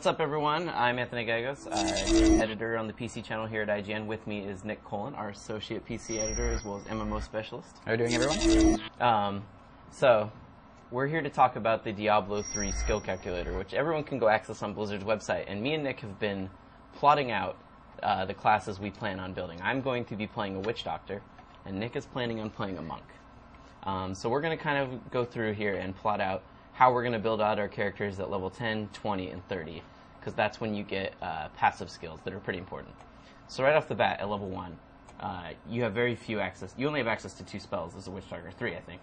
What's up, everyone? I'm Anthony Gallegos, editor on the PC channel here at IGN. With me is Nick Colin, our associate PC editor, as well as MMO specialist. How are you doing, everyone? So, we're here to talk about the Diablo 3 skill calculator, which everyone can go access on Blizzard's website. And me and Nick have been plotting out the classes we plan on building. I'm going to be playing a witch doctor, and Nick is planning on playing a monk. So we're going to kind of go through here and plot out how we're going to build out our characters at level 10, 20, and 30, because that's when you get passive skills that are pretty important. So right off the bat, at level 1, you have very few access. You only have access to 2 spells as a witch doctor. 3, I think.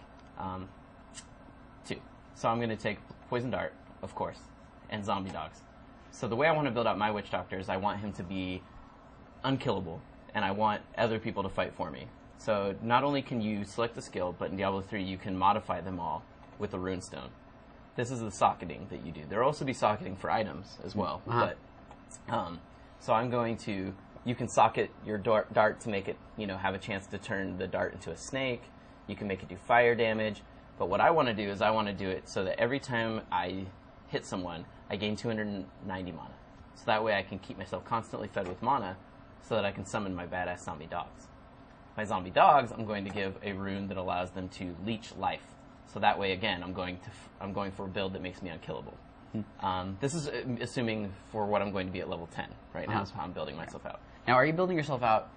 2. So I'm going to take Poison Dart, of course, and Zombie Dogs. So the way I want to build out my witch doctor is I want him to be unkillable, and I want other people to fight for me. So not only can you select a skill, but in Diablo 3 you can modify them all with a runestone. This is the socketing that you do. There will also be socketing for items as well. But so I'm going to, you can socket your dart to make it, have a chance to turn the dart into a snake. You can make it do fire damage. But what I want to do is I want to do it so that every time I hit someone, I gain 290 mana. So that way I can keep myself constantly fed with mana so that I can summon my badass zombie dogs. My zombie dogs, I'm going to give a rune that allows them to leech life. So that way, again, I'm going for a build that makes me unkillable. This is assuming for what I'm going to be at level 10 right now. Is how I'm building myself out. Now, are you building yourself out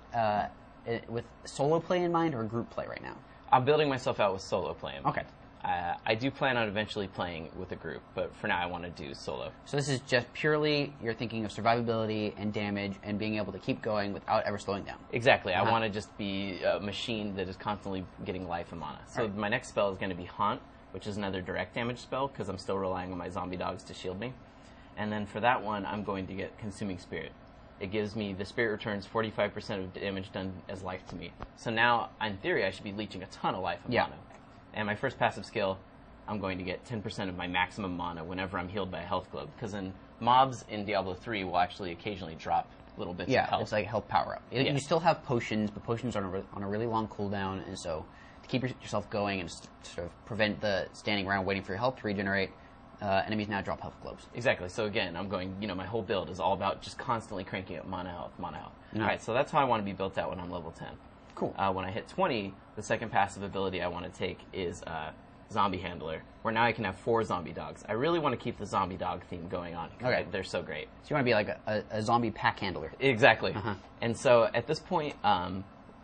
with solo play in mind or group play right now? I'm building myself out with solo play in mind. Okay. I do plan on eventually playing with a group, but for now I want to do solo. So this is just purely you're thinking of survivability and damage and being able to keep going without ever slowing down. Exactly. I want to just be a machine that is constantly getting life and mana. So my next spell is going to be Haunt, which is another direct damage spell because I'm still relying on my zombie dogs to shield me. And then for that one, I'm going to get Consuming Spirit. It gives me, the spirit returns 45% of damage done as life to me. So now, in theory, I should be leeching a ton of life and mana. And my first passive skill, I'm going to get 10% of my maximum mana whenever I'm healed by a health globe. Because mobs in Diablo 3 will actually occasionally drop little bits of health. Yeah, it's like health power-up. You still have potions, but potions are on a really long cooldown, and so to keep yourself going and sort of prevent the standing around waiting for your health to regenerate, enemies now drop health globes. Exactly. So again, I'm going, my whole build is all about just constantly cranking up mana health, mana health. All right, so that's how I want to be built out when I'm level 10. Cool. When I hit 20, the second passive ability I want to take is Zombie Handler, where now I can have 4 zombie dogs. I really want to keep the zombie dog theme going on. Okay. They're so great. So you want to be like a zombie pack handler. Exactly. And so at this point,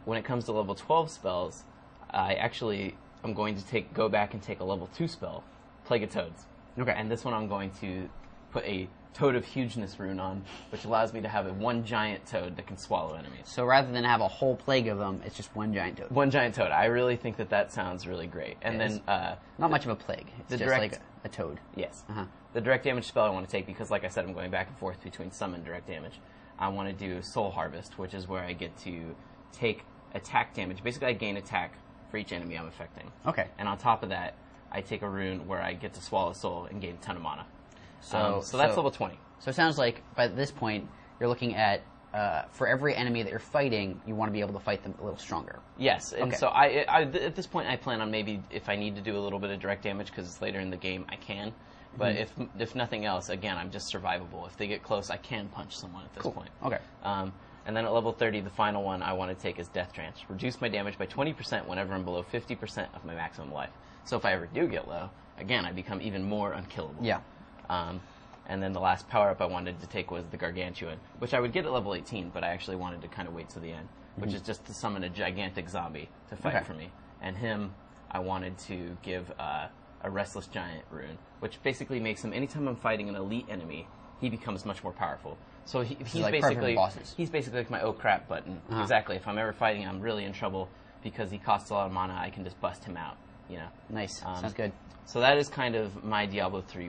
when it comes to level 12 spells, I'm going to go back and take a level 2 spell, Plague of Toads. Okay. And this one I'm going to put a Toad of Hugeness rune on, which allows me to have one giant toad that can swallow enemies. So rather than have a whole plague of them, it's just one giant toad. One giant toad. I really think that sounds really great. And then not much of a plague. It's just like a toad. Yes. The direct damage spell I want to take, because like I said, I'm going back and forth between summon and direct damage. I want to do Soul Harvest, which is where I get to take attack damage. Basically, I gain attack for each enemy I'm affecting. Okay. And on top of that, I take a rune where I get to swallow soul and gain a ton of mana. So that's level 20. So it sounds like by this point, you're looking at, for every enemy that you're fighting, you want to be able to fight them a little stronger. Yes, and so at this point I plan on maybe, if I need to do a little bit of direct damage because it's later in the game, I can. But if nothing else, again, I'm just survivable. If they get close, I can punch someone at this point. Okay. And then at level 30, the final one I want to take is Death Trance. Reduce my damage by 20% whenever I'm below 50% of my maximum life. So if I ever do get low, again, I become even more unkillable. Yeah. And then the last power-up I wanted to take was the Gargantuan, which I would get at level 18, but I actually wanted to kind of wait till the end, which is just to summon a gigantic zombie to fight for me. And him, I wanted to give a Restless Giant rune, which basically makes him, anytime I'm fighting an elite enemy, he becomes much more powerful. So he's like basically like my oh crap button. Exactly. If I'm ever fighting, I'm really in trouble because he costs a lot of mana. I can just bust him out. Nice. Sounds good. So that is kind of my Diablo 3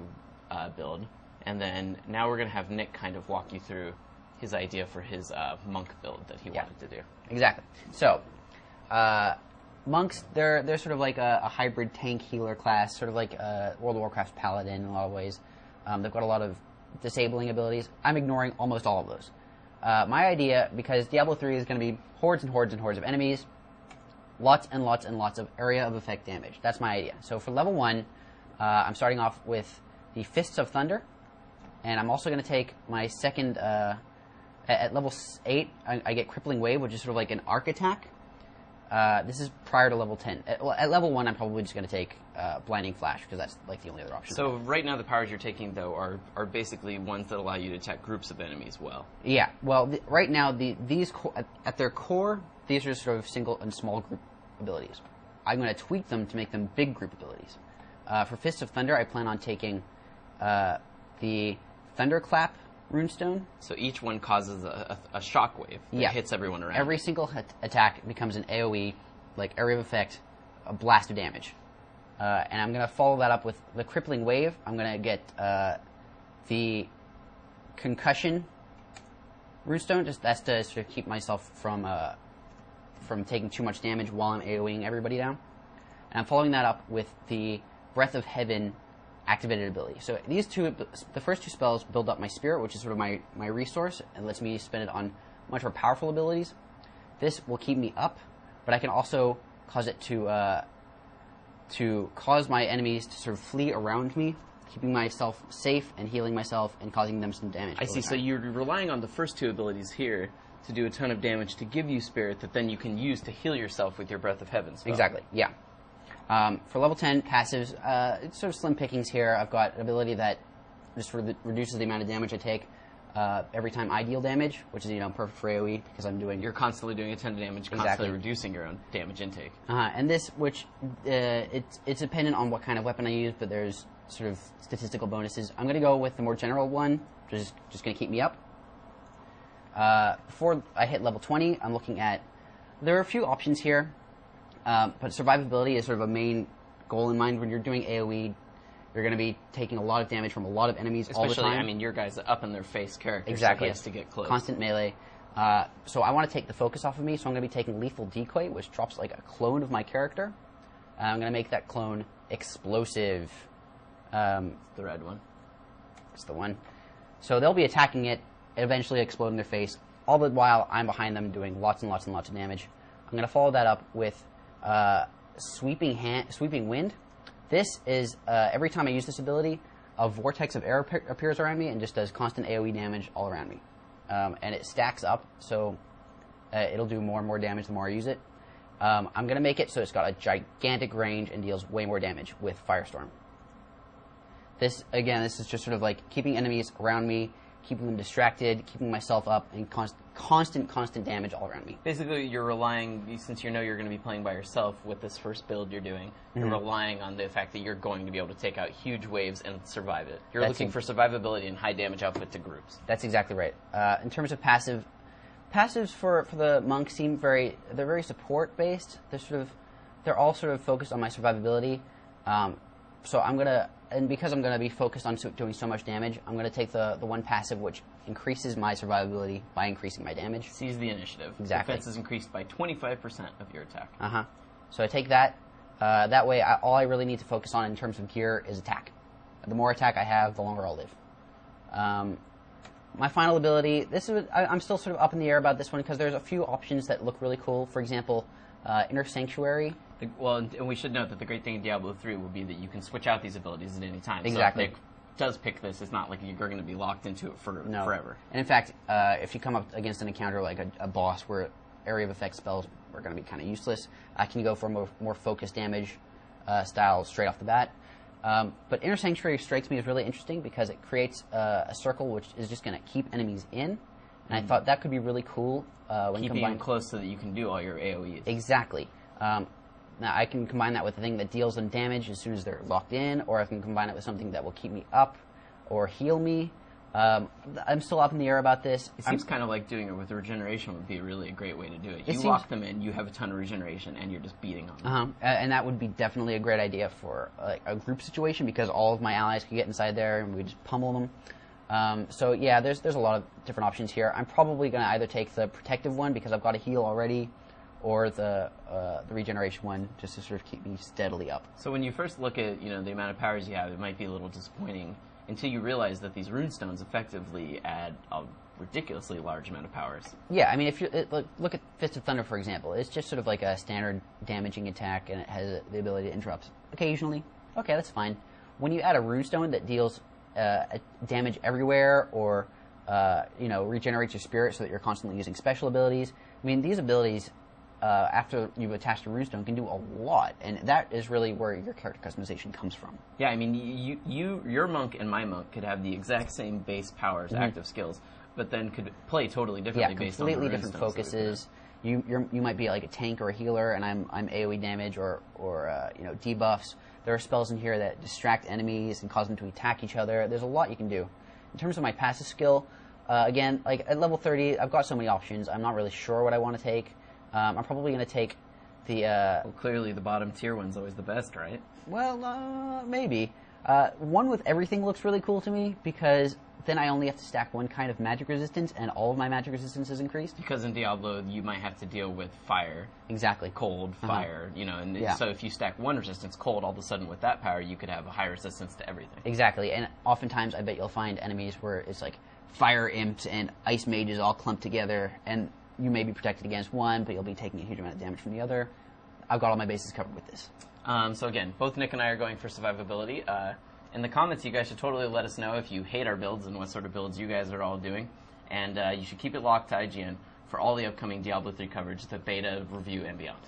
build. And then now we're going to have Nick kind of walk you through his idea for his monk build that he wanted to do. Exactly. So, monks, they're sort of like a hybrid tank healer class, sort of like World of Warcraft's paladin in a lot of ways. They've got a lot of disabling abilities. I'm ignoring almost all of those. My idea, because Diablo 3 is going to be hordes and hordes and hordes of enemies, lots and lots and lots of area of effect damage. That's my idea. So for level 1, I'm starting off with the Fists of Thunder, and I'm also going to take my second, at level 8, I get Crippling Wave, which is sort of like an arc attack. This is prior to level 10. At level 1, I'm probably just going to take Blinding Flash, because that's like the only other option. So right now the powers you're taking, though, are basically ones that allow you to attack groups of enemies well. Yeah, well, right now, these at their core, these are sort of single and small group abilities. I'm going to tweak them to make them big group abilities. For Fist of Thunder, I plan on taking the Thunderclap runestone. So each one causes a shockwave that hits everyone around. Every single attack becomes an AoE, like area of effect, a blast of damage. And I'm going to follow that up with the Crippling Wave. I'm going to get the Concussion runestone. That's to sort of keep myself from taking too much damage while I'm AoEing everybody down. And I'm following that up with the Breath of Heaven activated ability. So these two, the first two spells build up my spirit, which is sort of my resource, and lets me spend it on much more powerful abilities. This will keep me up, but I can also cause it to cause my enemies to sort of flee around me, keeping myself safe and healing myself and causing them some damage. I see. So you're relying on the first two abilities here to do a ton of damage to give you spirit that then you can use to heal yourself with your Breath of Heaven spell. Exactly, yeah. For level 10 passives, it's sort of slim pickings here. I've got an ability that just sort of reduces the amount of damage I take every time I deal damage, which is, perfect for AoE because I'm doing... You're constantly doing a ton of damage, constantly reducing your own damage intake. And this, which it's dependent on what kind of weapon I use, but there's sort of statistical bonuses. I'm going to go with the more general one, which is just going to keep me up. Before I hit level 20, I'm looking at... There are a few options here. But survivability is sort of a main goal in mind. When you're doing AoE, you're going to be taking a lot of damage from a lot of enemies all the time. Especially, your guy's up in their face character, exactly. So he has to get close. Constant melee. So I want to take the focus off of me, so I'm going to be taking Lethal Decoy, which drops like a clone of my character. I'm going to make that clone explosive. The red one. It's the one. So they'll be attacking it, eventually exploding their face, all the while I'm behind them doing lots and lots and lots of damage. I'm going to follow that up with Sweeping Wind. This is, every time I use this ability, a vortex of air appears around me and just does constant AoE damage all around me. And it stacks up, so it'll do more and more damage the more I use it. I'm going to make it so it's got a gigantic range and deals way more damage with Firestorm. This is just sort of like keeping enemies around me, keeping them distracted, keeping myself up, and constant damage all around me. Basically, you're relying, since you know you're going to be playing by yourself with this first build you're doing, you're relying on the fact that you're going to be able to take out huge waves and survive it. You're looking for survivability and high damage output to groups. That's exactly right. In terms of passives for the monks seem they're very support based. They're all sort of focused on my survivability. So because I'm gonna be focused on doing so much damage, I'm gonna take the one passive which increases my survivability by increasing my damage. Seize the initiative. Exactly. Defense is increased by 25% of your attack. So I take that. That way, all I really need to focus on in terms of gear is attack. The more attack I have, the longer I'll live. My final ability, I'm still sort of up in the air about this one because there's a few options that look really cool. For example, Inner Sanctuary. And we should note that the great thing in Diablo 3 will be that you can switch out these abilities at any time. Exactly. So if Nick does pick this, it's not like you're going to be locked into it forever. And in fact, if you come up against an encounter like a boss where area of effect spells are going to be kind of useless, I can go for a more focused damage style straight off the bat. But Inner Sanctuary strikes me as really interesting because it creates a circle which is just going to keep enemies in. And I thought that could be really cool when keeping them close so that you can do all your AoEs. Exactly. Now, I can combine that with a thing that deals them damage as soon as they're locked in, or I can combine it with something that will keep me up or heal me. I'm still up in the air about this. It seems kind of like doing it with regeneration would be really a great way to do it. You lock them in, you have a ton of regeneration, and you're just beating on them. And that would be definitely a great idea for a group situation because all of my allies could get inside there and we just pummel them. So yeah, there's a lot of different options here. I'm probably going to either take the protective one because I've got a heal already, or the regeneration one just to sort of keep me steadily up. So when you first look at the amount of powers you have, it might be a little disappointing until you realize that these runestones effectively add a ridiculously large amount of powers. Yeah, I mean, if you look at Fist of Thunder, for example, it's just sort of like a standard damaging attack, and it has the ability to interrupt occasionally. Okay, that's fine. When you add a runestone that deals damage everywhere, or regenerate your spirit so that you're constantly using special abilities. I mean, these abilities, after you've attached a runestone, can do a lot, and that is really where your character customization comes from. Yeah, I mean, your monk and my monk could have the exact same base powers, active skills, but then could play totally differently based on the completely different focuses. You might be like a tank or a healer, and I'm AoE damage or debuffs. There are spells in here that distract enemies and cause them to attack each other. There's a lot you can do. In terms of my passive skill, again, like at level 30, I've got so many options. I'm not really sure what I want to take. I'm probably going to take the... well, clearly the bottom tier one's always the best, right? Well, maybe. One with everything looks really cool to me, because then I only have to stack one kind of magic resistance, and all of my magic resistance is increased. Because in Diablo, you might have to deal with fire. Exactly. Cold, fire, and so if you stack one resistance, cold, all of a sudden with that power, you could have a high resistance to everything. Exactly, and oftentimes I bet you'll find enemies where it's like fire imps and ice mages all clumped together, and you may be protected against one, but you'll be taking a huge amount of damage from the other. I've got all my bases covered with this. So again, both Nick and I are going for survivability. In the comments, you guys should totally let us know if you hate our builds and what sort of builds you guys are all doing. And you should keep it locked to IGN for all the upcoming Diablo 3 coverage, the beta, review, and beyond.